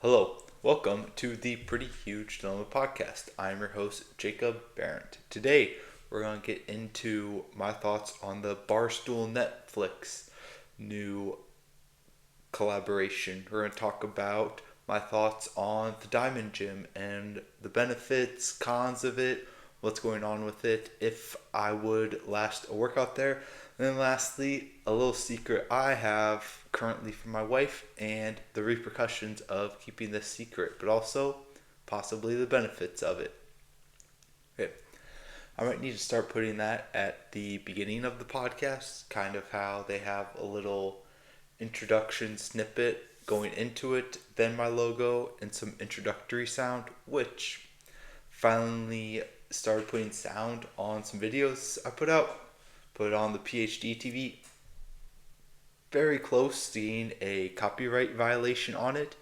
Hello, welcome to the Pretty Huge Dilemma podcast. I'm your host, Jacob Barrett. Today, we're going to get into my thoughts on the Barstool Netflix new collaboration. We're going to talk about my thoughts on the Diamond Gym and the benefits, cons of it, what's going on with it, if I would last a workout there. And then lastly, a little secret I have currently from my wife and the repercussions of keeping this secret, but also possibly the benefits of it. Okay. I might need to start putting that at the beginning of the podcast, kind of how they have a little introduction snippet going into it, then my logo, and some introductory sound, which finally started putting sound on some videos I put out. Put it on the PhD TV. Very close to seeing a copyright violation on it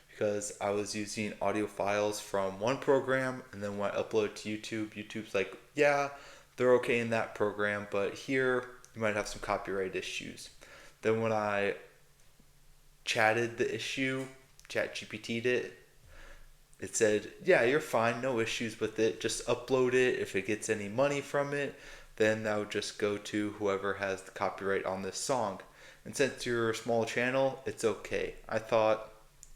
because I was using audio files from one program, and then when I upload to YouTube's like, yeah, they're okay in that program, but here you might have some copyright issues. Then when I chatted the issue, ChatGPT'd it, it said, yeah, you're fine, no issues with it, just upload it. If it gets any money from it, then that would just go to whoever has the copyright on this song. And since you're a small channel, it's okay. I thought,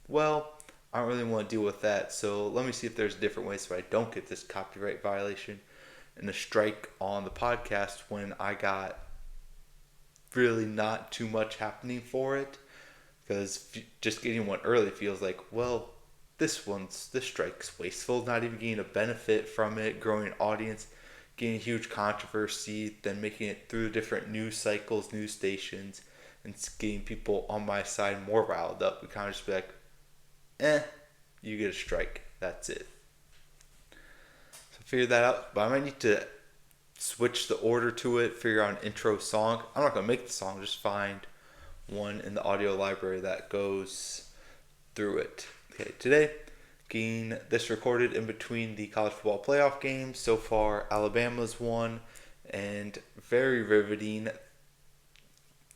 well, I don't really want to deal with that, so let me see if there's different ways so I don't get this copyright violation and a strike on the podcast when I got really not too much happening for it. Because just getting one early feels like, well, this strike's wasteful, not even getting a benefit from it, growing audience, getting a huge controversy, then making it through different news cycles, news stations, and getting people on my side more riled up. We kind of just be like, you get a strike. That's it. So figure that out. But I might need to switch the order to it, figure out an intro song. I'm not going to make the song, just find one in the audio library that goes through it. Okay, today, getting this recorded in between the college football playoff games. So far, Alabama's won, and very riveting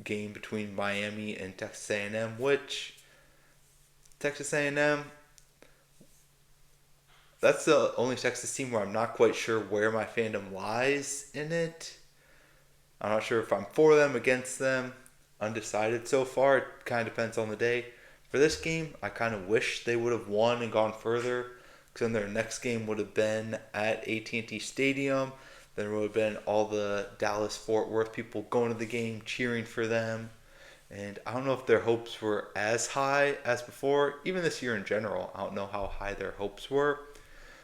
game between Miami and Texas A&M, which Texas A&M, that's the only Texas team where I'm not quite sure where my fandom lies in it. I'm not sure if I'm for them, against them, undecided so far. It kind of depends on the day. For this game, I kind of wish they would have won and gone further, because then their next game would have been at AT&T Stadium. There would have been all the Dallas-Fort Worth people going to the game, cheering for them. And I don't know if their hopes were as high as before. Even this year in general, I don't know how high their hopes were.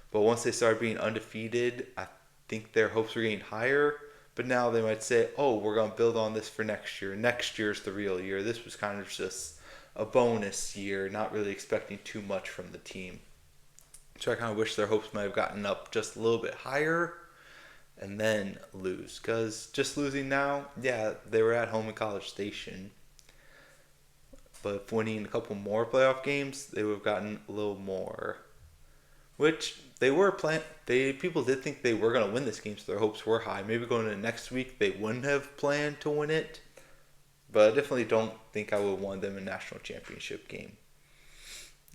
But once they started being undefeated, I think their hopes were getting higher. But now they might say, oh, we're going to build on this for next year. Next year's the real year. This was kind of just a bonus year, not really expecting too much from the team. So I kind of wish their hopes might have gotten up just a little bit higher and then lose. Because just losing now, yeah, they were at home in College Station. But if winning a couple more playoff games, they would have gotten a little more. Which they were people did think they were going to win this game, so their hopes were high. Maybe going into next week, they wouldn't have planned to win it. But I definitely don't think I would have won them a national championship game.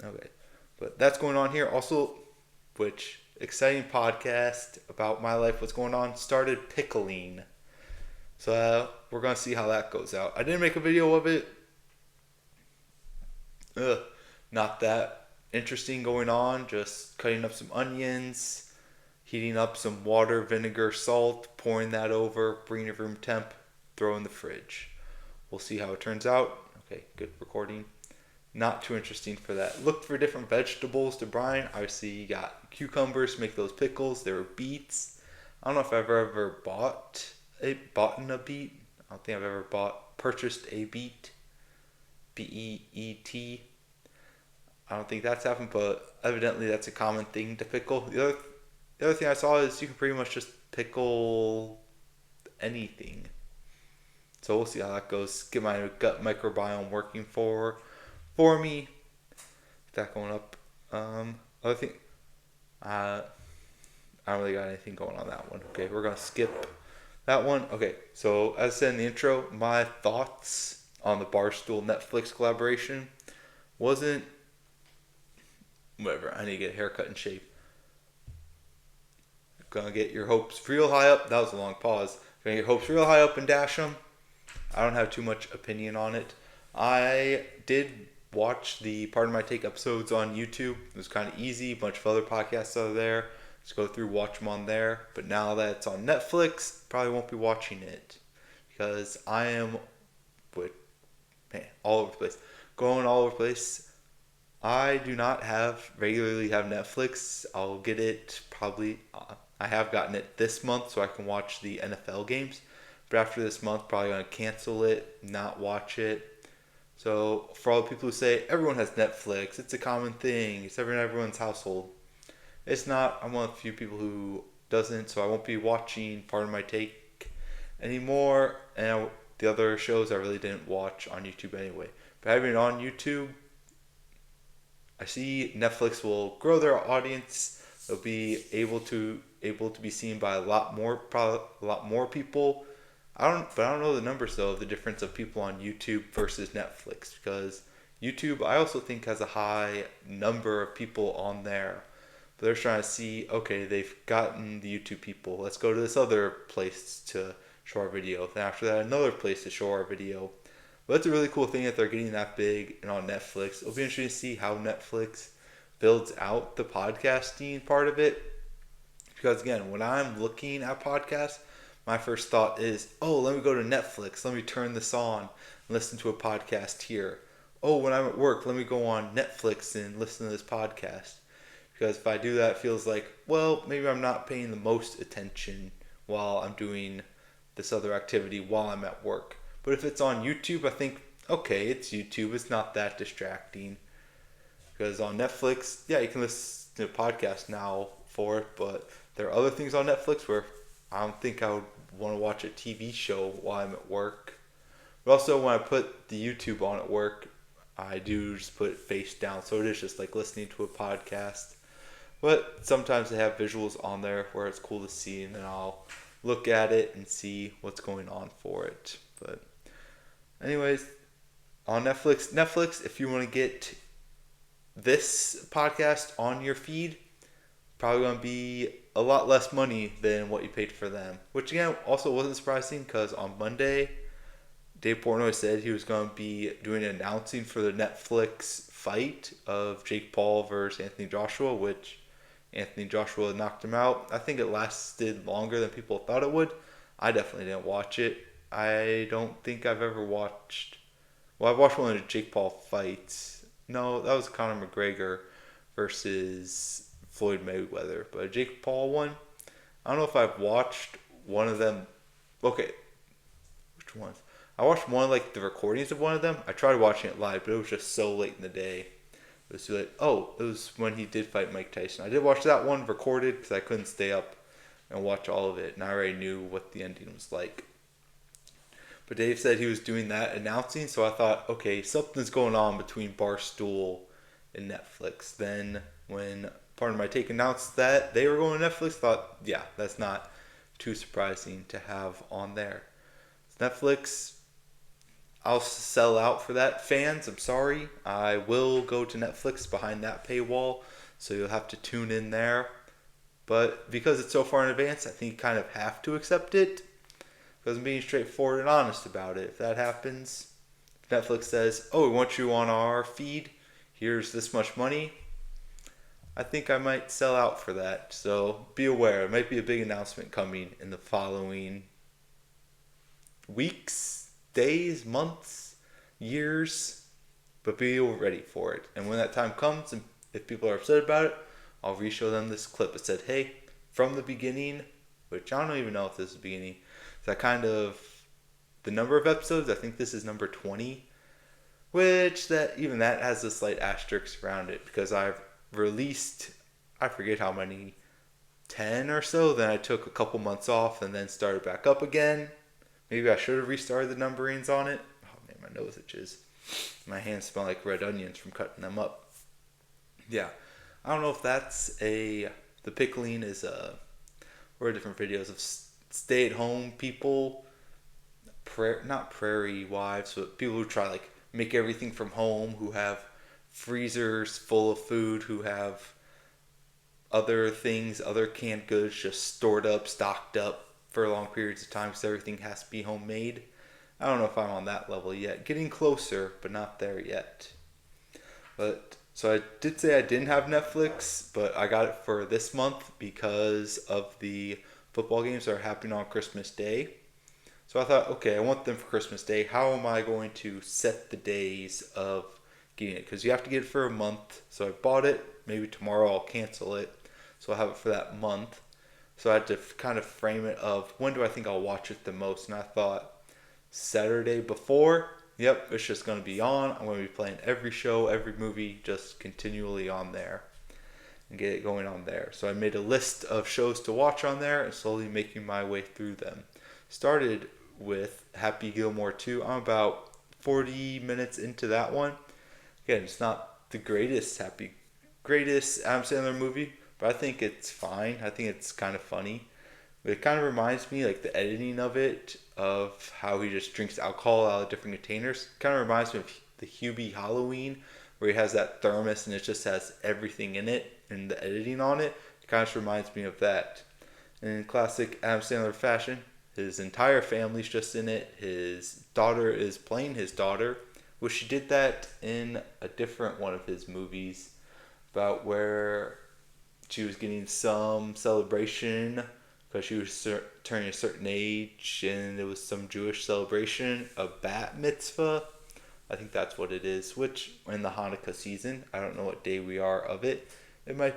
Okay. But that's going on here. Also, which exciting podcast about my life, what's going on, started pickling. So we're going to see how that goes out. I didn't make a video of it. Not that interesting going on. Just cutting up some onions, heating up some water, vinegar, salt, pouring that over, bringing it room temp, throw in the fridge. We'll see how it turns out. Okay, good recording. Not too interesting for that. Looked for different vegetables to brine. Obviously, you got cucumbers to make those pickles. There were beets. I don't know if I've ever bought a beet. I don't think I've ever purchased a beet. BEET. I don't think that's happened, but evidently that's a common thing to pickle. The other thing I saw is you can pretty much just pickle anything. So we'll see how that goes. Get my gut microbiome working for me. Get that going up. Other thing, I don't really got anything going on that one. Okay, we're gonna skip that one. Okay, so as I said in the intro, my thoughts on the Barstool Netflix collaboration wasn't whatever. I need to get a haircut and shave. Gonna get your hopes real high up. That was a long pause. Gonna get your hopes real high up and dash them. I don't have too much opinion on it. I did watch the Pardon My Take episodes on YouTube. It was kind of easy. A bunch of other podcasts out there. Just go through, watch them on there. But now that it's on Netflix, probably won't be watching it because I am, all over the place, going all over the place. I do not regularly have Netflix. I'll get it probably. I have gotten it this month so I can watch the NFL games. But after this month, probably going to cancel it, not watch it. So for all the people who say everyone has Netflix, it's a common thing, it's in everyone's household. It's not. I'm one of the few people who doesn't, so I won't be watching Pardon My Take anymore. And the other shows I really didn't watch on YouTube anyway. But having it on YouTube, I see Netflix will grow their audience. They'll be able to be seen by a lot more people. I don't know the numbers though of the difference of people on YouTube versus Netflix because YouTube I also think has a high number of people on there. But they're trying to see, okay, they've gotten the YouTube people. Let's go to this other place to show our video. Then after that, another place to show our video. But it's a really cool thing that they're getting that big and on Netflix. It'll be interesting to see how Netflix builds out the podcasting part of it. Because again, when I'm looking at podcasts, my first thought is, oh, let me go to Netflix. Let me turn this on and listen to a podcast here. Oh, when I'm at work, let me go on Netflix and listen to this podcast. Because if I do that, it feels like, well, maybe I'm not paying the most attention while I'm doing this other activity while I'm at work. But if it's on YouTube, I think, okay, it's YouTube. It's not that distracting. Because on Netflix, yeah, you can listen to a podcast now for it, but there are other things on Netflix where I don't think I would want to watch a TV show while I'm at work. But also when I put the YouTube on at work, I do just put it face down. So it is just like listening to a podcast. But sometimes they have visuals on there where it's cool to see, and then I'll look at it and see what's going on for it. But anyways, on Netflix, if you want to get this podcast on your feed, probably going to be a lot less money than what you paid for them. Which again, also wasn't surprising because on Monday, Dave Portnoy said he was going to be doing announcing for the Netflix fight of Jake Paul versus Anthony Joshua, which Anthony Joshua knocked him out. I think it lasted longer than people thought it would. I definitely didn't watch it. I don't think I've ever watched... Well, I've watched one of the Jake Paul fights. No, that was Conor McGregor versus Floyd Mayweather. But a Jake Paul one, I don't know if I've watched one of them. Okay, which ones? I watched one of like the recordings of one of them. I tried watching it live, but it was just so late in the day. It was too late. Oh, it was when he did fight Mike Tyson. I did watch that one recorded because I couldn't stay up and watch all of it, and I already knew what the ending was like. But Dave said he was doing that announcing, so I thought, okay, something's going on between Barstool and Netflix. Then when Pardon My Take announced that they were going to Netflix, I thought, yeah, that's not too surprising to have on there. Netflix, I'll sell out for that. Fans, I'm sorry. I will go to Netflix behind that paywall, so you'll have to tune in there. But because it's so far in advance, I think you kind of have to accept it. Because I'm being straightforward and honest about it. If that happens, if Netflix says, oh, we want you on our feed, here's this much money, I think I might sell out for that. So be aware, there might be a big announcement coming in the following weeks, days, months, years, but be ready for it. And when that time comes, and if people are upset about it, I'll re-show them this clip. It said, hey, from the beginning, which I don't even know if this is the beginning, that kind of the number of episodes, I think this is number 20, which that has a slight asterisk around it because I've released, I forget how many, 10 or so. Then I took a couple months off and then started back up again. Maybe I should have restarted the numberings on it. Oh man, my nose itches. My hands smell like red onions from cutting them up. Yeah, I don't know if that's the pickling is or different videos of stay-at-home people, not prairie wives, but people who try like make everything from home, who have freezers full of food who have other things, other canned goods just stored up, stocked up for long periods of time because everything has to be homemade. I don't know if I'm on that level yet. Getting closer, but not there yet. But so I did say I didn't have Netflix, but I got it for this month because of the football games that are happening on Christmas Day. So I thought, okay, I want them for Christmas Day. How am I going to set the days of getting it? Because you have to get it for a month. So I bought it. Maybe tomorrow I'll cancel it. So I'll have it for that month. So I had to kind of frame it of when do I think I'll watch it the most. And I thought Saturday before, yep, it's just going to be on. I'm going to be playing every show, every movie, just continually on there and get it going on there. So I made a list of shows to watch on there and slowly making my way through them. Started with Happy Gilmore 2. I'm about 40 minutes into that one. Again, it's not the greatest Adam Sandler movie, but I think it's fine. I think it's kind of funny. But it kind of reminds me, like the editing of it, of how he just drinks alcohol out of different containers. Kind of reminds me of the Hubie Halloween, where he has that thermos and it just has everything in it, and the editing on it. It kind of reminds me of that. And in classic Adam Sandler fashion, his entire family's just in it. His daughter is playing his daughter, which she did that in a different one of his movies, about where she was getting some celebration because she was turning a certain age, and it was some Jewish celebration, a bat mitzvah. I think that's what it is. Which in the Hanukkah season, I don't know what day we are of it. It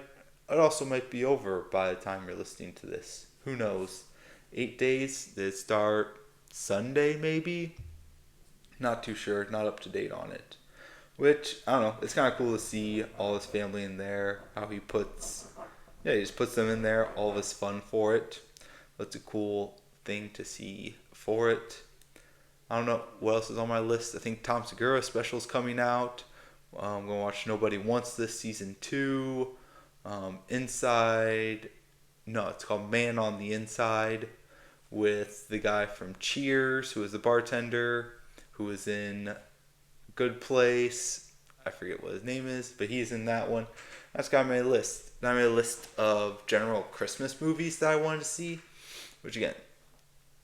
also might be over by the time you're listening to this. Who knows? 8 days. Did it start Sunday maybe? Not too sure. Not up to date on it. Which I don't know. It's kind of cool to see all his family in there. How he just puts them in there. All of his fun for it. That's a cool thing to see for it. I don't know what else is on my list. I think Tom Segura special's coming out. I'm going to watch Nobody Wants This season 2. Inside. No, it's called Man on the Inside, with the guy from Cheers, who is the bartender, who is in Good Place. I forget what his name is, but he's in that one. That's got my list. Then I made a list of general Christmas movies that I wanted to see, which again,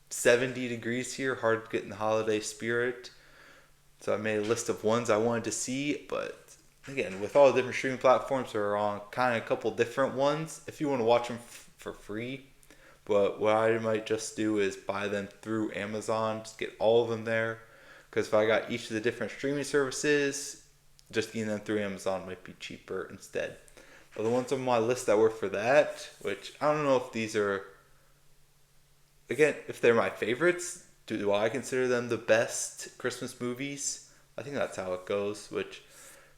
70 degrees here, hard to get in the holiday spirit. So I made a list of ones I wanted to see, but again, with all the different streaming platforms, there are on kind of a couple different ones. If you want to watch them for free, but what I might just do is buy them through Amazon, just get all of them there. Because if I got each of the different streaming services, just getting them through Amazon might be cheaper instead. But the ones on my list that were for that, which I don't know if these are, again, if they're my favorites, do I consider them the best Christmas movies? I think that's how it goes, which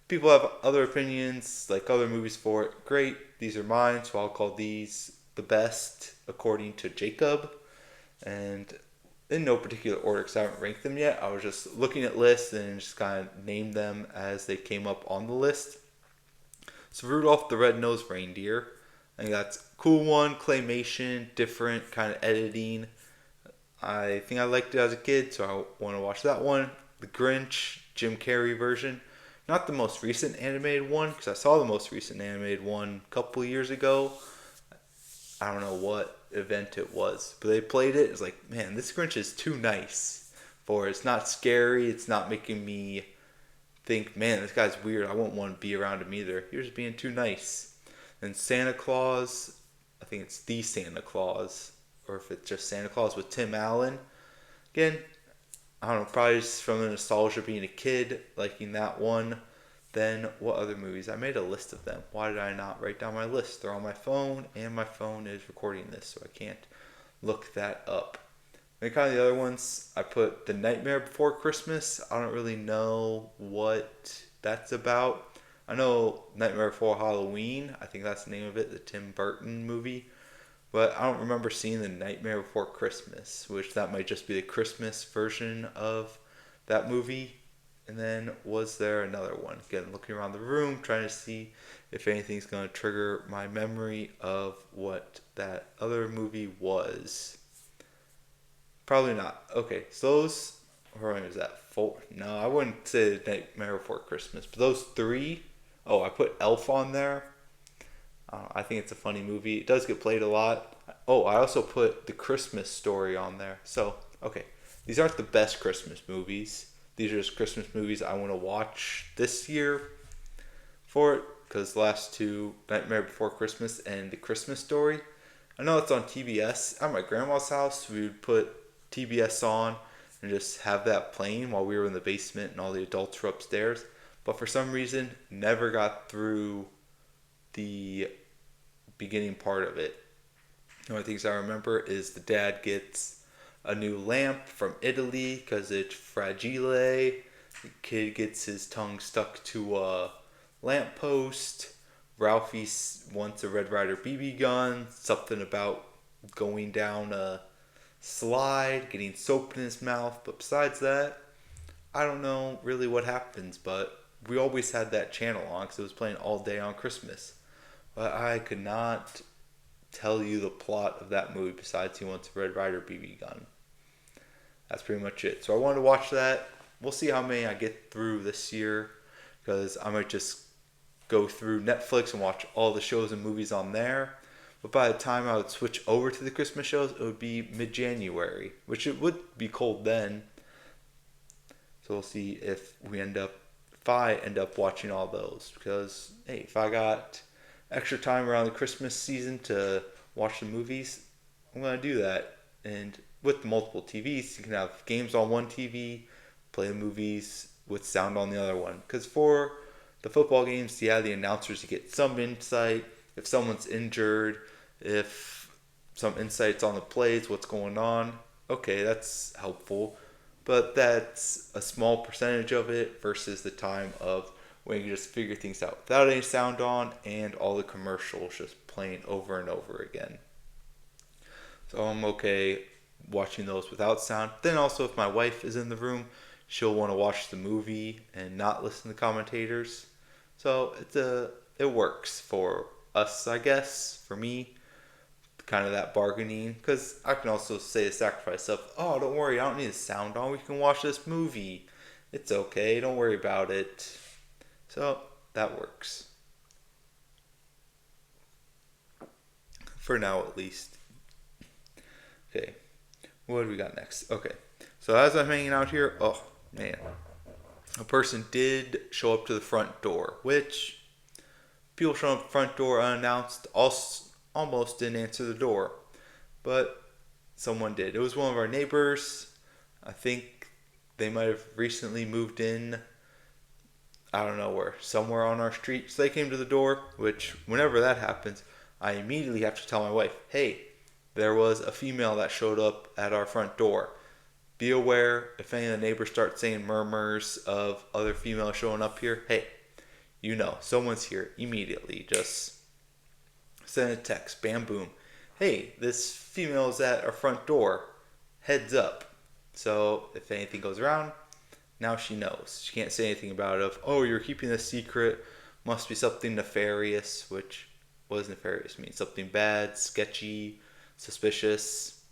people have other opinions, like other movies for it. Great, these are mine, so I'll call these the best according to Jacob. And in no particular order, because I haven't ranked them yet. I was just looking at lists and just kind of named them as they came up on the list. So Rudolph the Red-Nosed Reindeer, I think that's a cool one. Claymation, different kind of editing. I think I liked it as a kid, so I want to watch that one. The Grinch, Jim Carrey version. Not the most recent animated one, because I saw the most recent animated one a couple years ago. I don't know what event it was, but they played it. It's like, man, this Grinch is too nice for it. It's not scary. It's not making me think, man, this guy's weird. I won't want to be around him either. You're just being too nice. And Santa Claus, I think it's The Santa Claus, or if it's just Santa Claus with Tim Allen. Again, I don't know, probably just from the nostalgia being a kid, liking that one. Then, what other movies? I made a list of them. Why did I not write down my list? They're on my phone, and my phone is recording this, so I can't look that up. And kind of the other ones, I put The Nightmare Before Christmas. I don't really know what that's about. I know Nightmare Before Halloween. I think that's the name of it, the Tim Burton movie. But I don't remember seeing The Nightmare Before Christmas, which that might just be the Christmas version of that movie. And then was there another one? Again, looking around the room, trying to see if anything's going to trigger my memory of what that other movie was. Probably not. Okay, so those Or is that four? No, I wouldn't say Nightmare Before Christmas. But those three, oh, I put Elf on there. I think it's a funny movie. It does get played a lot. Oh, I also put The Christmas Story on there. So, okay. These aren't the best Christmas movies. These are just Christmas movies I want to watch this year for it. Because the last two, Nightmare Before Christmas and The Christmas Story, I know it's on TBS. At my grandma's house, we would put TBS on and just have that playing while we were in the basement and all the adults were upstairs. But for some reason, never got through the beginning part of it. The only things I remember is the dad gets a new lamp from Italy because it's fragile. The kid gets his tongue stuck to a lamppost. Ralphie wants a Red Ryder BB gun. Something about going down a slide, getting soap in his mouth. But besides that, I don't know really what happens. But we always had that channel on because it was playing all day on Christmas. But I could not tell you the plot of that movie besides he wants a Red Ryder BB gun. That's pretty much it. So I wanted to watch that. We'll see how many I get through this year because I might just go through Netflix and watch all the shows and movies on there. But by the time I would switch over to the Christmas shows, it would be mid-January, which it would be cold then. So we'll see if I end up watching all those because hey, if I got extra time around the Christmas season to watch the movies, I'm gonna do that. And with multiple TVs, you can have games on one TV, play the movies with sound on the other one. Because for the football games, yeah, the announcers, you get some insight. If someone's injured, if some insights on the plays, what's going on, okay, that's helpful. But that's a small percentage of it versus the time of when you just figure things out without any sound on and all the commercials just playing over and over again. So I'm okay watching those without sound. Then also if my wife is in the room, she'll want to watch the movie and not listen to commentators. So it works for us, I guess, for me, kind of that bargaining. Because I can also say a sacrifice of, oh, don't worry, I don't need the sound on. We can watch this movie. It's okay, don't worry about it. So that works. For now, at least. Okay, what do we got next? Okay, so as I'm hanging out here, oh man, a person did show up to the front door, which people showing up the front door unannounced almost didn't answer the door, but someone did. It was one of our neighbors. I think they might have recently moved in. I don't know where, somewhere on our street. So they came to the door, which whenever that happens, I immediately have to tell my wife, hey, there was a female that showed up at our front door. Be aware if any of the neighbors start saying murmurs of other females showing up here, hey, you know, someone's here immediately. Just send a text, bam, boom. Hey, this female is at our front door. Heads up. So if anything goes around, now she knows. She can't say anything about it of, oh, you're keeping this secret. Must be something nefarious, which what does nefarious mean? Something bad, sketchy, suspicious.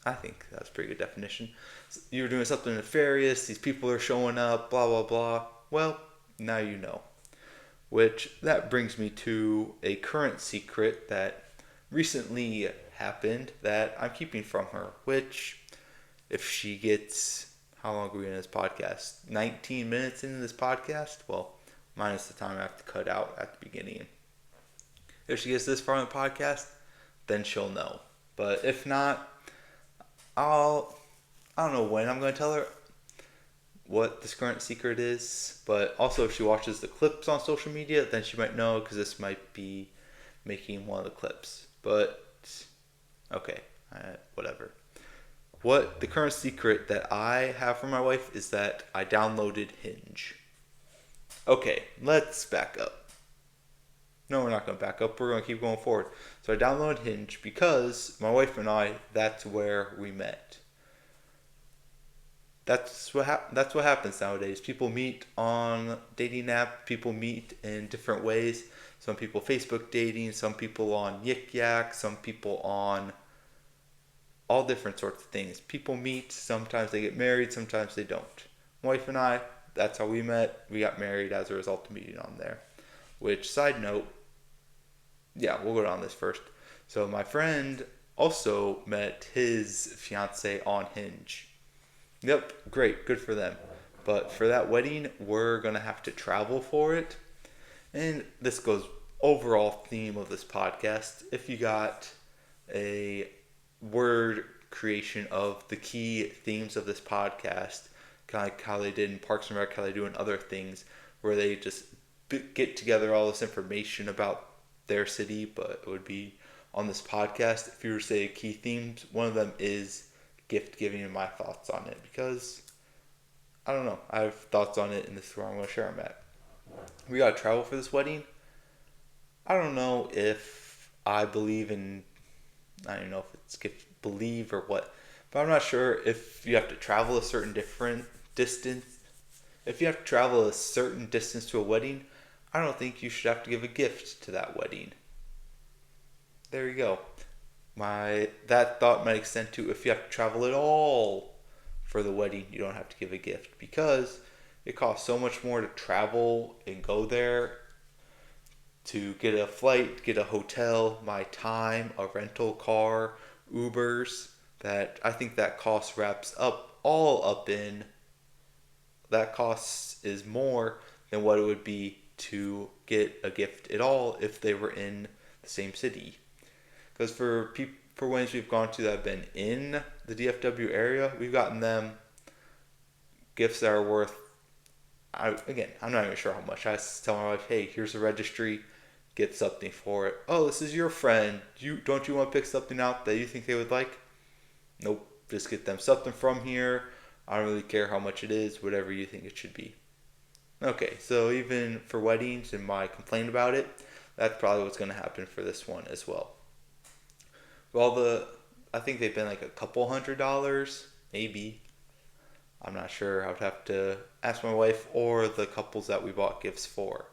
I think that's a pretty good definition. You're doing something nefarious. These people are showing up, blah, blah, blah. Well, now you know. Which, that brings me to a current secret that recently happened that I'm keeping from her. Which, if she gets, how long are we in this podcast? 19 minutes into this podcast? Well, minus the time I have to cut out at the beginning. If she gets this far in the podcast, then she'll know. But if not, I don't know when I'm going to tell her what this current secret is. But also if she watches the clips on social media, then she might know because this might be making one of the clips. But, okay, whatever. What the current secret that I have for my wife is that I downloaded Hinge. Okay, let's back up. No, we're not going to back up. We're going to keep going forward. So I downloaded Hinge because my wife and I, that's where we met. That's what happens nowadays. People meet on dating app. People meet in different ways. Some people Facebook dating. Some people on Yik Yak. Some people on all different sorts of things. People meet, sometimes they get married, sometimes they don't. My wife and I, that's how we met. We got married as a result of meeting on there. Which, side note, yeah, we'll go down this first. So my friend also met his fiance on Hinge. Yep, great, good for them. But for that wedding, we're gonna have to travel for it. And this goes overall theme of this podcast. If you got a word creation of the key themes of this podcast, kind of like how they did in Parks and Rec, how they do in other things, where they just get together all this information about their city, but it would be on this podcast. If you were to say key themes, one of them is gift giving and my thoughts on it, because I don't know, I have thoughts on it, and this is where I'm going to share them at. We got to travel for this wedding. I don't know if I believe in, I don't know if it's believe or what, but I'm not sure if you have to travel a certain different distance. If you have to travel a certain distance to a wedding, I don't think you should have to give a gift to that wedding. There you go. That thought might extend to if you have to travel at all for the wedding, you don't have to give a gift, because it costs so much more to travel and go there, to get a flight, get a hotel, my time, a rental car, Ubers, that I think that cost wraps up all up in, that cost is more than what it would be to get a gift at all if they were in the same city. Because for weddings we've gone to that have been in the DFW area, we've gotten them gifts that are worth, I'm not even sure how much. I tell my wife, hey, here's a registry, get something for it. Oh, this is your friend. Don't you want to pick something out that you think they would like? Nope, just get them something from here. I don't really care how much it is, whatever you think it should be. Okay, so even for weddings and my complaint about it, that's probably what's going to happen for this one as well. Well, I think they've been like a couple $100, maybe. I'm not sure. I would have to ask my wife or the couples that we bought gifts for.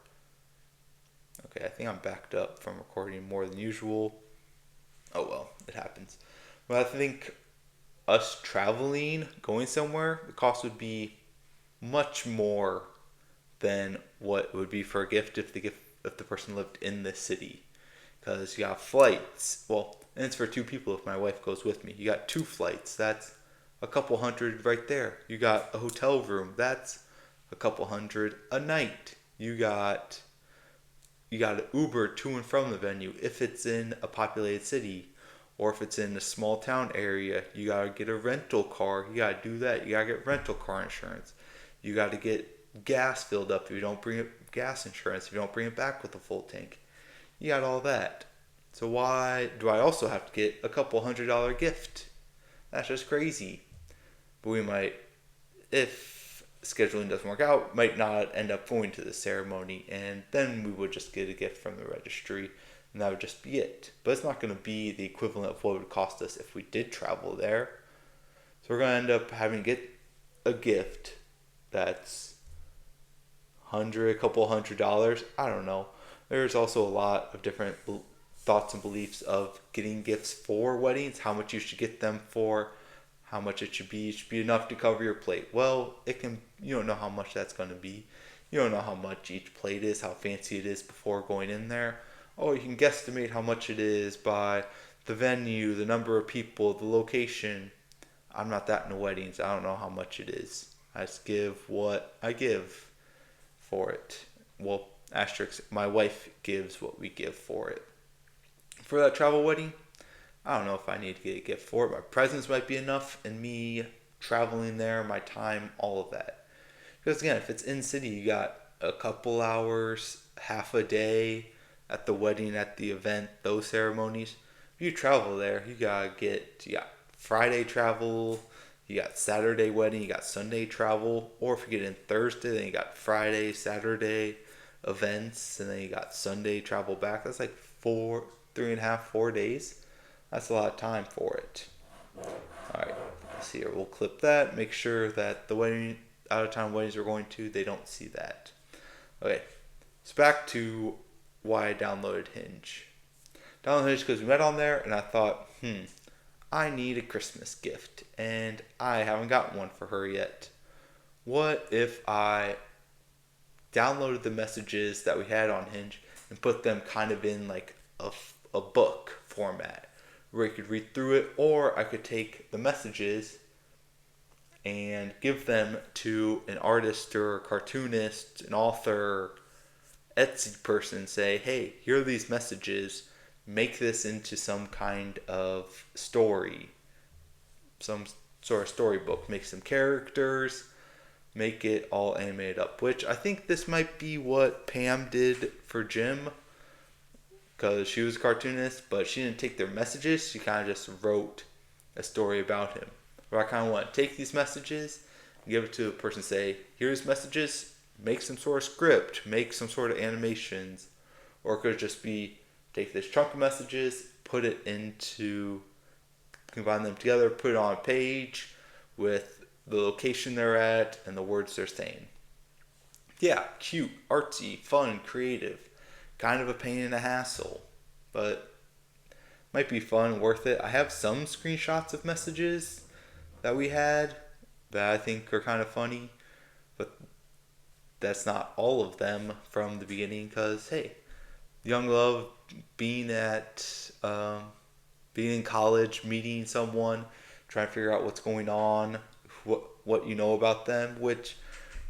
Okay, I think I'm backed up from recording more than usual. Oh well, it happens. But I think us traveling, going somewhere, the cost would be much more than what it would be for a gift if the person lived in the city. Because you got flights. Well, and it's for two people if my wife goes with me. You got 2 flights. That's a couple hundred right there. You got a hotel room. That's a couple hundred a night. You got an Uber to and from the venue if it's in a populated city, or if it's in a small town area. You gotta get a rental car. You gotta do that. You gotta get rental car insurance. You gotta get gas filled up if you don't bring it, gas insurance if you don't bring it back with a full tank. You got all that. So why do I also have to get a couple $100 gift? That's just crazy. But we might, if scheduling doesn't work out, might not end up going to the ceremony, and then we would just get a gift from the registry, and that would just be it. But it's not going to be the equivalent of what it would cost us if we did travel there. So we're going to end up having to get a gift that's a couple $100. I don't know. There's also a lot of different thoughts and beliefs of getting gifts for weddings, how much you should get them for, how much it should be. It should be enough to cover your plate. Well, you don't know how much that's going to be. You don't know how much each plate is, how fancy it is before going in there. Oh, you can guesstimate how much it is by the venue, the number of people, the location. I'm not that into weddings. I don't know how much it is. I just give what I give for it. Well, asterisk, my wife gives what we give for it. For that travel wedding, I don't know if I need to get a gift for it. My presents might be enough, and me traveling there, my time, all of that. Because again, if it's in city, you got a couple hours, half a day at the wedding, at the event, those ceremonies. If you travel there, you got Friday travel, you got Saturday wedding, you got Sunday travel, or if you get in Thursday, then you got Friday, Saturday events, and then you got Sunday travel back. That's like 4 days. That's a lot of time for it. Alright, let's see here. We'll clip that. Make sure that the out of town weddings we're going to, they don't see that. Okay, so back to why I downloaded Hinge. Downloaded Hinge because we met on there, and I thought, I need a Christmas gift and I haven't gotten one for her yet. What if I downloaded the messages that we had on Hinge and put them kind of in like a book format where you could read through it, or I could take the messages and give them to an artist or a cartoonist, an author, Etsy person, say, hey, here are these messages, make this into some kind of story, some sort of storybook, make some characters, make it all animated up, which I think this might be what Pam did for Jim, because she was a cartoonist, but she didn't take their messages, she kind of just wrote a story about him. Where I kind of want to take these messages, give it to a person, say, here's messages, make some sort of script, make some sort of animations, or it could just be take this chunk of messages, put it into, combine them together, put it on a page with the location they're at and the words they're saying. Yeah, cute, artsy, fun, creative, kind of a pain in the hassle, but might be fun, worth it. I have some screenshots of messages that we had that I think are kind of funny, but that's not all of them from the beginning, because hey, young love, being at being in college, meeting someone, trying to figure out what's going on, what you know about them, which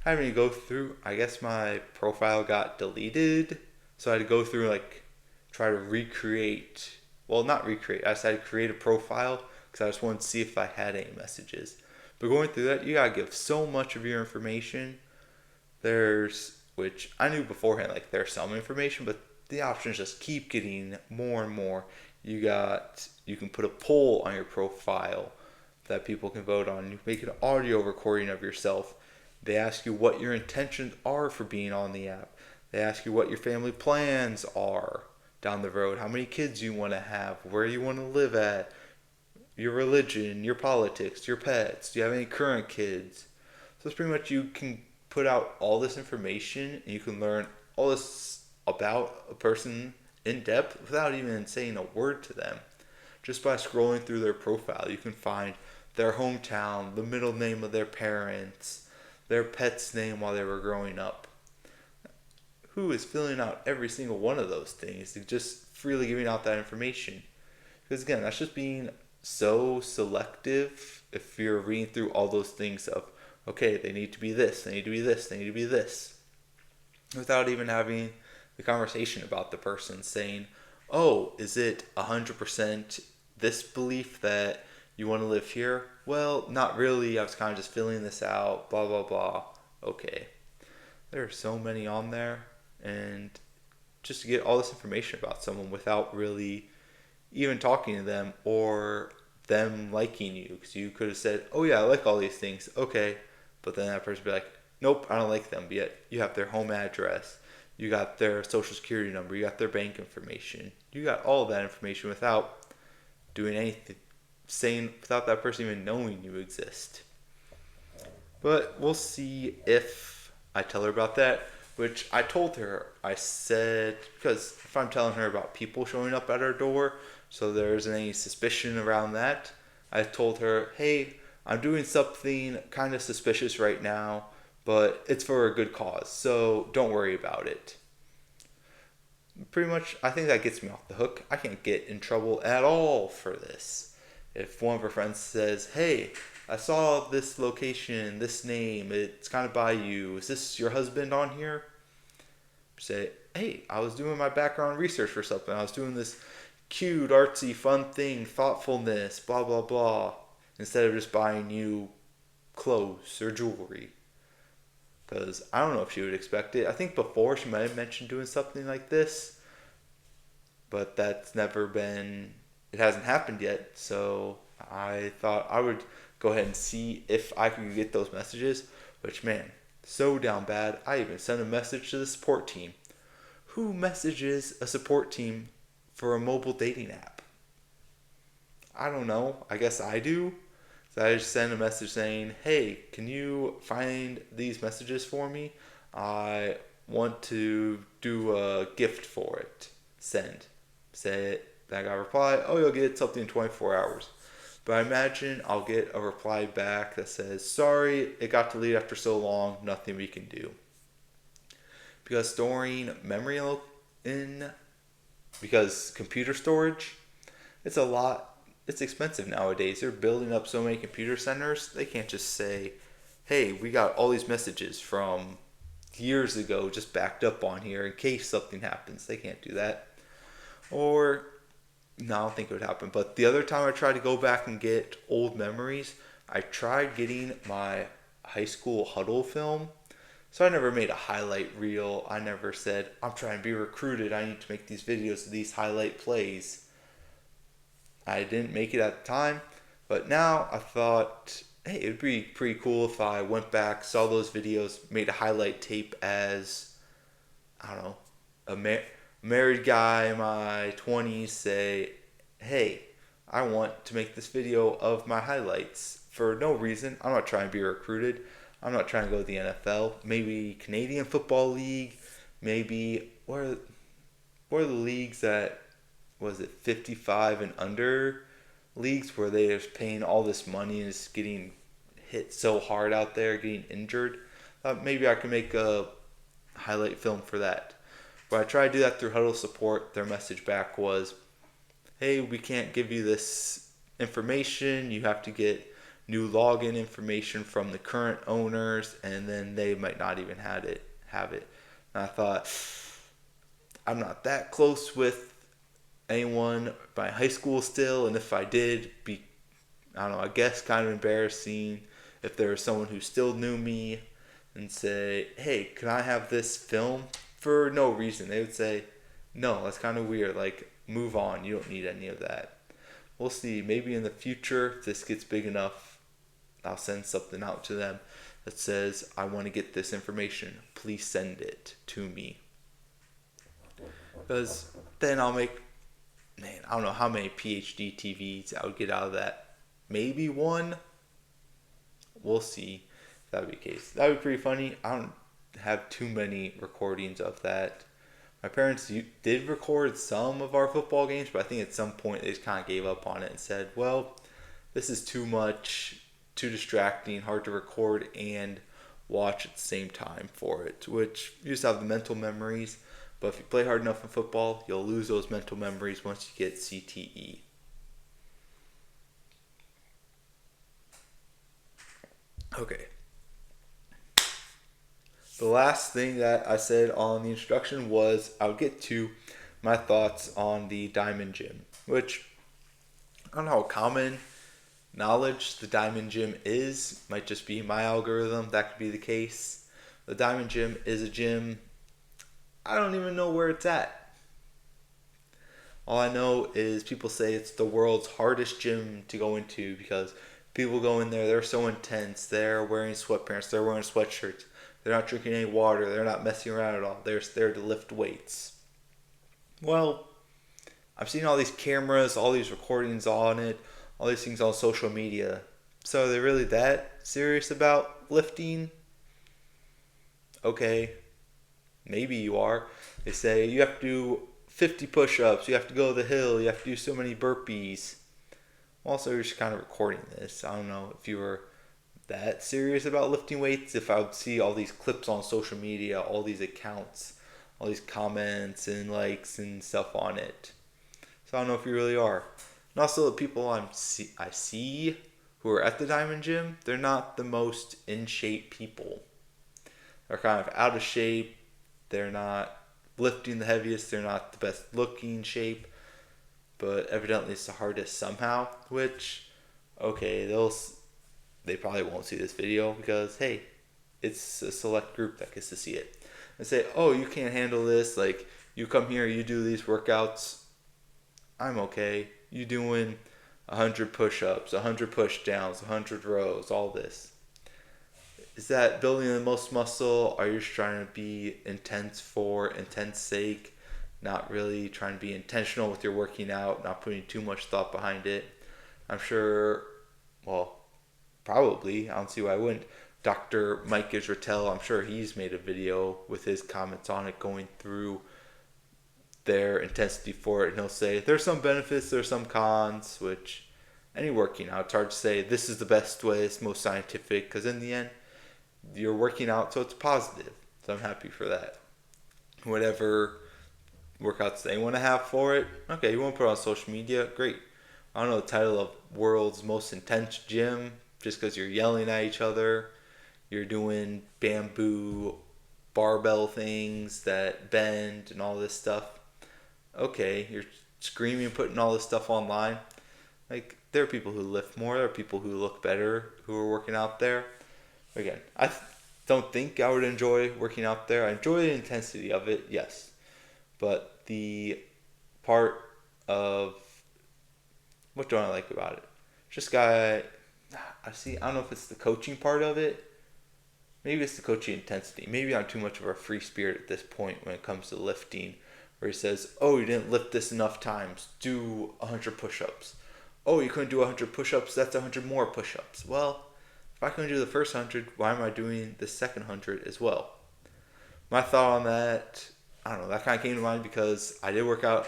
having to go through, I guess my profile got deleted, so I had to go through like try to recreate, well, not recreate, I decided to create a profile because I just wanted to see if I had any messages. But going through that, you gotta give so much of your information. There's, which I knew beforehand, like there's some information, but the options just keep getting more and more. You can put a poll on your profile that people can vote on. You make an audio recording of yourself. They ask you what your intentions are for being on the app. They ask you what your family plans are down the road, how many kids you want to have, where you want to live at, your religion, your politics, your pets. Do you have any current kids? So it's pretty much, you can put out all this information and you can learn all this about a person in depth without even saying a word to them. Just by scrolling through their profile, you can find their hometown, the middle name of their parents, their pet's name while they were growing up. Who is filling out every single one of those things? Just freely giving out that information. Because again, that's just being so selective if you're reading through all those things of, okay, they need to be this, they need to be this, they need to be this, without even having the conversation about the person, saying, oh, is it 100% this belief that you want to live here? Well, not really, I was kind of just filling this out, blah, blah, blah. Okay. There are so many on there, and just to get all this information about someone without really even talking to them or them liking you, because you could have said, oh yeah, I like all these things, okay, but then that person would be like, nope, I don't like them. But yet you have their home address, you got their social security number, you got their bank information, you got all of that information without doing anything, saying, without that person even knowing you exist. But we'll see if I tell her about that, which I told her. I said, because if I'm telling her about people showing up at her door, so there isn't any suspicion around that, I told her, hey, I'm doing something kind of suspicious right now, but it's for a good cause, so don't worry about it. Pretty much, I think that gets me off the hook. I can't get in trouble at all for this. If one of her friends says, hey, I saw this location, this name, it's kind of by you, is this your husband on here? Say, hey, I was doing my background research for something, I was doing this cute, artsy, fun thing, thoughtfulness, blah, blah, blah, instead of just buying you clothes or jewelry. Because I don't know if she would expect it. I think before she might have mentioned doing something like this, but that's never been, it hasn't happened yet. So I thought I would go ahead and see if I could get those messages, which, man, so down bad. I even sent a message to the support team. Who messages a support team for a mobile dating app? I don't know. I guess I do. So I just sent a message saying, hey, can you find these messages for me? I want to do a gift for it. Send. Say it. Then I got a reply, oh, you'll get something in 24 hours. But I imagine I'll get a reply back that says, sorry, it got deleted after so long, nothing we can do. Because storing memory in, because computer storage, it's a lot, it's expensive nowadays. They're building up so many computer centers, they can't just say, hey, we got all these messages from years ago just backed up on here in case something happens. They can't do that. Or, no, I don't think it would happen. But the other time I tried to go back and get old memories, I tried getting my high school huddle film. So I never made a highlight reel. I never said, I'm trying to be recruited. I need to make these videos of these highlight plays. I didn't make it at the time. But now I thought, hey, it would be pretty cool if I went back, saw those videos, made a highlight tape as, I don't know, a married guy in my 20s say, hey, I want to make this video of my highlights for no reason. I'm not trying to be recruited. I'm not trying to go to the NFL. Maybe Canadian Football League. Maybe, what are the leagues that, was it 55 and under leagues where they're just paying all this money and just getting hit so hard out there, getting injured? Maybe I can make a highlight film for that. But I tried to do that through Huddle Support. Their message back was, hey, we can't give you this information. You have to get new login information from the current owners, and then they might not even have it. And I thought, I'm not that close with anyone by high school still, and if I did, I don't know, I guess kind of embarrassing if there was someone who still knew me and say, hey, can I have this film? For no reason. They would say, no, that's kind of weird. Like, move on. You don't need any of that. We'll see. Maybe in the future, if this gets big enough, I'll send something out to them that says, I want to get this information. Please send it to me. Because then I'll make, I don't know how many PhD TVs I would get out of that. Maybe one. We'll see if that would be the case. That would be pretty funny. I don't have too many recordings of that. My parents did record some of our football games, but I think at some point they just kind of gave up on it and said, well, this is too much, too distracting, hard to record and watch at the same time for it, which you just have the mental memories. But if you play hard enough in football, you'll lose those mental memories once you get CTE. Okay. The last thing that I said on the introduction was I would get to my thoughts on the Diamond Gym, which I don't know how common knowledge the Diamond Gym is. Might just be my algorithm. That could be the case. The Diamond Gym is a gym. I don't even know where it's at. All I know is people say it's the world's hardest gym to go into because people go in there, they're so intense. They're wearing sweatpants. They're wearing sweatshirts. They're not drinking any water. They're not messing around at all. They're there to lift weights. Well, I've seen all these cameras, all these recordings on it, all these things on social media. So are they really that serious about lifting? Okay, maybe you are. They say you have to do 50 push-ups, you have to go to the hill, you have to do so many burpees. Also, you're just kind of recording this. I don't know if you were that serious about lifting weights, if I would see all these clips on social media, all these accounts, all these comments and likes and stuff on it. So I don't know if you really are. And also the people I see who are at the Diamond Gym, they're not the most in shape people. They're kind of out of shape. They're not lifting the heaviest. They're not the best looking shape. But evidently it's the hardest somehow, which, okay, they probably won't see this video because, hey, it's a select group that gets to see it. And say, oh, you can't handle this. Like, you come here, you do these workouts. I'm okay. You doing 100 push-ups, 100 push-downs, 100 rows, all this. Is that building the most muscle? Are you just trying to be intense for intense sake? Not really trying to be intentional with your working out, not putting too much thought behind it. I'm sure, well, probably, I don't see why I wouldn't. Dr. Mike Israetel, I'm sure he's made a video with his comments on it going through their intensity for it. And he'll say, there's some benefits, there's some cons, which any working out. It's hard to say this is the best way, it's most scientific, because in the end, you're working out, so it's positive. So I'm happy for that. Whatever workouts they want to have for it, okay, you want to put it on social media, great. I don't know the title of world's most intense gym just because you're yelling at each other. You're doing bamboo barbell things that bend and all this stuff. Okay, you're screaming, putting all this stuff online. Like, there are people who lift more, there are people who look better who are working out there. Again, don't think I would enjoy working out there. I enjoy the intensity of it, yes. But the part of what do I like about it? Just guy, I see. I don't know if it's the coaching part of it. Maybe it's the coaching intensity. Maybe I'm too much of a free spirit at this point when it comes to lifting, where he says, "Oh, you didn't lift this enough times. Do 100 push-ups. Oh, you couldn't do 100 push-ups. That's 100 more push-ups." Well, if I couldn't do the first 100, why am I doing the second 100 as well? My thought on that, I don't know. That kind of came to mind because I did work out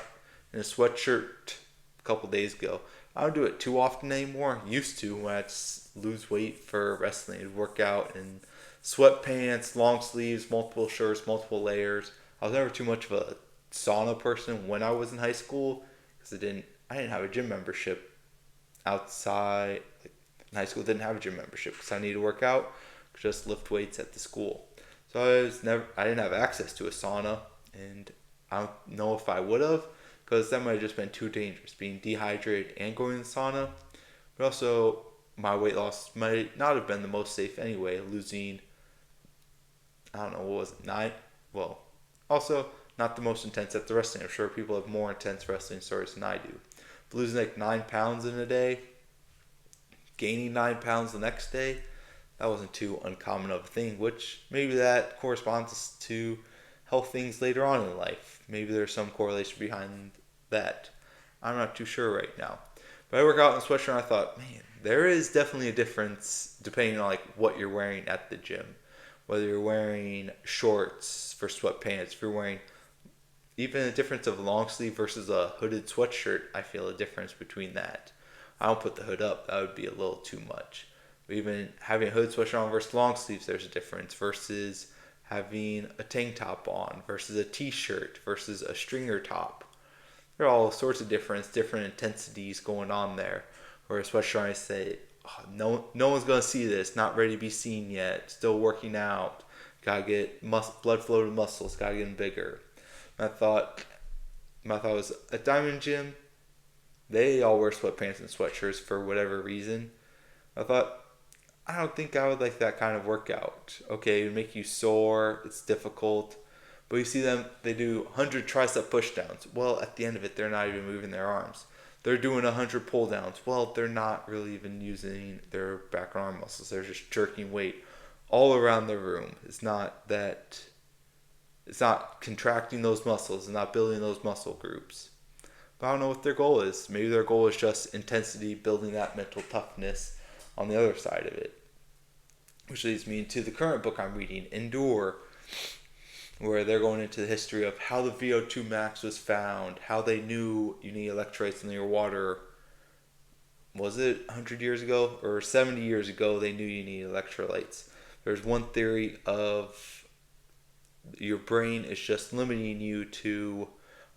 in a sweatshirt a couple days ago. I don't do it too often anymore. Used to when I'd lose weight for wrestling. I'd work out in sweatpants, long sleeves, multiple shirts, multiple layers. I was never too much of a sauna person when I was in high school because I didn't have a gym membership outside. Like, in high school, I didn't have a gym membership because I needed to work out, just lift weights at the school. So I didn't have access to a sauna, and I don't know if I would have, because that might have just been too dangerous, being dehydrated and going to the sauna. But also, my weight loss might not have been the most safe anyway, losing, I don't know, what was it, 9? Well, also, not the most intense at the wrestling. I'm sure people have more intense wrestling stories than I do. But losing like 9 pounds in a day, gaining 9 pounds the next day, that wasn't too uncommon of a thing, which maybe that corresponds to health things later on in life. Maybe there's some correlation behind that. I'm not too sure right now. But I work out in a sweatshirt and I thought, man, there is definitely a difference depending on like what you're wearing at the gym. Whether you're wearing shorts for sweatpants, if you're wearing even a difference of long sleeve versus a hooded sweatshirt, I feel a difference between that. I don't put the hood up, that would be a little too much. But even having a hood sweatshirt on versus long sleeves, there's a difference versus having a tank top on versus a t-shirt versus a stringer top. There are all sorts of different intensities going on there. Or a sweatshirt, I say, oh, no one's gonna see this. Not ready to be seen yet. Still working out. Gotta get blood flow to muscles. Gotta get them bigger. My thought was at Diamond Gym, they all wear sweatpants and sweatshirts for whatever reason. I thought, I don't think I would like that kind of workout. Okay, it would make you sore. It's difficult. But you see them, they do 100 tricep pushdowns. Well, at the end of it, they're not even moving their arms. They're doing 100 pull downs. Well, they're not really even using their back and arm muscles. They're just jerking weight all around the room. It's not contracting those muscles. It's not building those muscle groups. But I don't know what their goal is. Maybe their goal is just intensity, building that mental toughness on the other side of it. Which leads me to the current book I'm reading, Endure, where they're going into the history of how the VO2 max was found, how they knew you need electrolytes in your water. Was it 100 years ago or 70 years ago they knew you needed electrolytes? There's one theory of your brain is just limiting you to,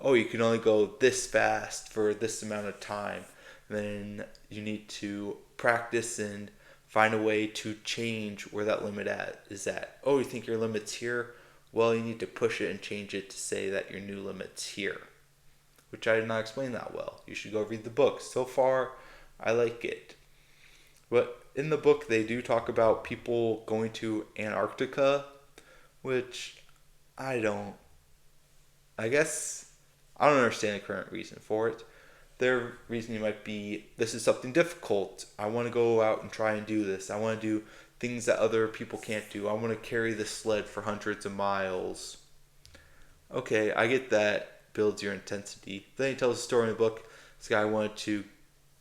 oh, you can only go this fast for this amount of time. Then you need to practice and find a way to change where that limit is at. Oh, you think your limit's here? Well, you need to push it and change it to say that your new limit's here. Which I did not explain that well. You should go read the book. So far, I like it. But in the book, they do talk about people going to Antarctica, which I guess I don't understand the current reason for it. Their reasoning might be, this is something difficult. I want to go out and try and do this. I want to do things that other people can't do. I want to carry this sled for hundreds of miles. Okay, I get that builds your intensity. Then he tells a story in the book. This guy wanted to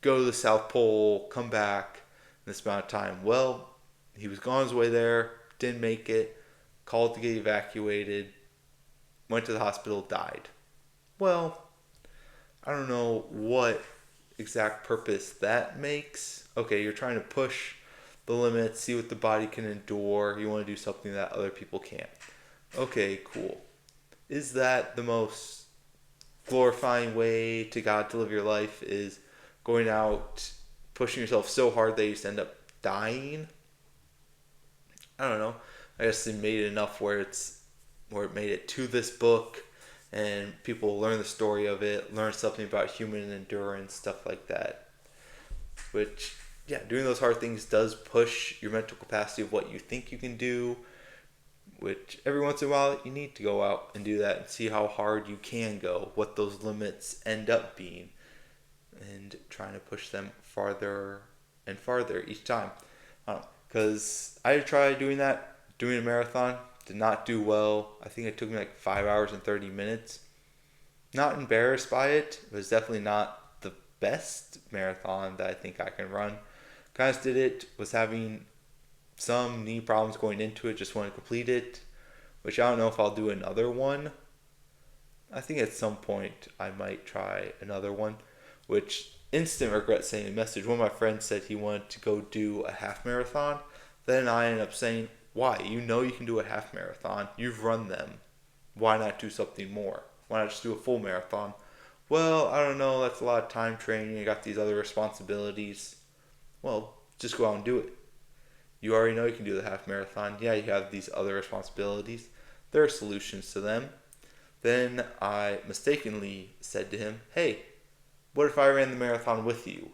go to the South Pole, come back in this amount of time. Well, he was on his way there, didn't make it, called to get evacuated, went to the hospital, died. Well, I don't know what exact purpose that makes. Okay, you're trying to push the limits, see what the body can endure. You want to do something that other people can't. Okay, cool. Is that the most glorifying way to God to live your life? Is going out, pushing yourself so hard that you just end up dying? I don't know. I guess they made it enough where it made it to this book, and people learn the story of it, learn something about human endurance, stuff like that. Which, yeah, doing those hard things does push your mental capacity of what you think you can do. Which every once in a while you need to go out and do that and see how hard you can go, what those limits end up being, and trying to push them farther and farther each time. Because I tried doing a marathon, did not do well. I think it took me like 5 hours and 30 minutes. Not embarrassed by it. It was definitely not the best marathon that I think I can run. Kind of did it, was having some knee problems going into it, just want to complete it, which I don't know if I'll do another one. I think at some point I might try another one, which instant regret saying a message. One of my friends said he wanted to go do a half marathon. Then I ended up saying, why? You know you can do a half marathon. You've run them. Why not do something more? Why not just do a full marathon? Well, I don't know. That's a lot of time training. You got these other responsibilities. Well, just go out and do it. You already know you can do the half marathon. Yeah, you have these other responsibilities. There are solutions to them. Then I mistakenly said to him, hey, what if I ran the marathon with you?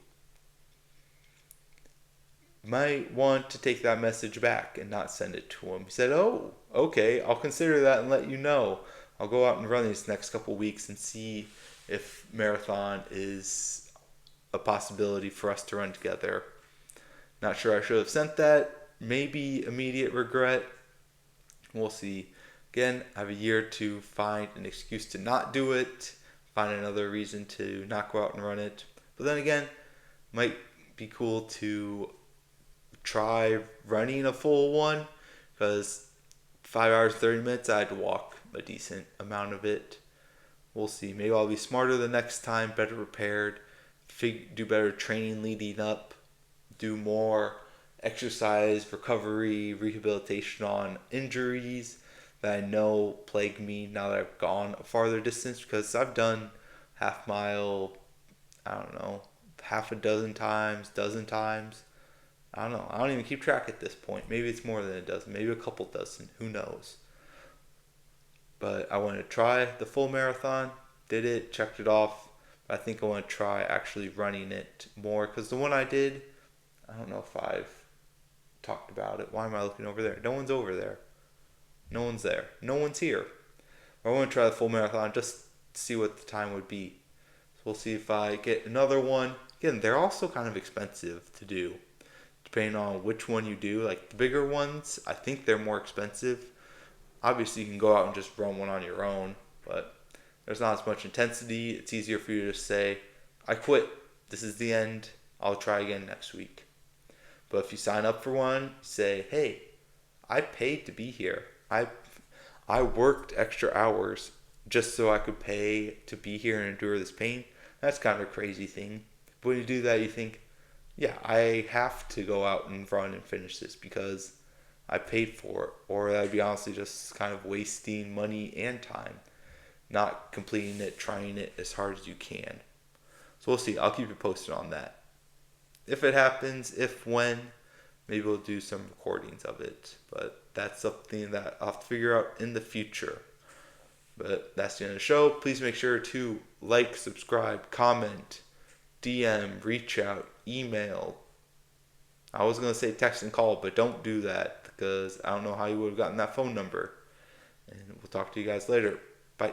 Might want to take that message back and not send it to him. He said, oh, okay, I'll consider that and let you know. I'll go out and run these next couple weeks and see if marathon is a possibility for us to run together. Not sure I should have sent that. Maybe immediate regret. We'll see. Again, I have a year to find an excuse to not do it, find another reason to not go out and run it. But then again, might be cool to try running a full one, because 5 hours 30 minutes I had to walk a decent amount of it. We'll see. Maybe I'll be smarter the next time, better prepared, do better training leading up, do more exercise, recovery, rehabilitation on injuries that I know plague me now that I've gone a farther distance, because I've done half mile, I don't know, half a dozen times, dozen times. I don't know. I don't even keep track at this point. Maybe it's more than a dozen, maybe a couple dozen. Who knows? But I want to try the full marathon. Did it, checked it off. But I think I want to try actually running it more, because the one I did, I don't know if I've talked about it. Why am I looking over there? No one's over there. No one's there. No one's here. I want to try the full marathon just to see what the time would be. So we'll see if I get another one. Again, they're also kind of expensive to do, depending on which one you do. Like the bigger ones, I think they're more expensive. Obviously, you can go out and just run one on your own, but there's not as much intensity. It's easier for you to say, I quit. This is the end. I'll try again next week. But if you sign up for one, say, hey, I paid to be here. I worked extra hours just so I could pay to be here and endure this pain. That's kind of a crazy thing. But when you do that, you think, yeah, I have to go out and run and finish this because I paid for it. Or that'd be honestly just kind of wasting money and time, not completing it, trying it as hard as you can. So we'll see. I'll keep you posted on that. If it happens, when, maybe we'll do some recordings of it. But that's something that I'll have to figure out in the future. But that's the end of the show. Please make sure to like, subscribe, comment, DM, reach out, email. I was going to say text and call, but don't do that because I don't know how you would have gotten that phone number. And we'll talk to you guys later. Bye.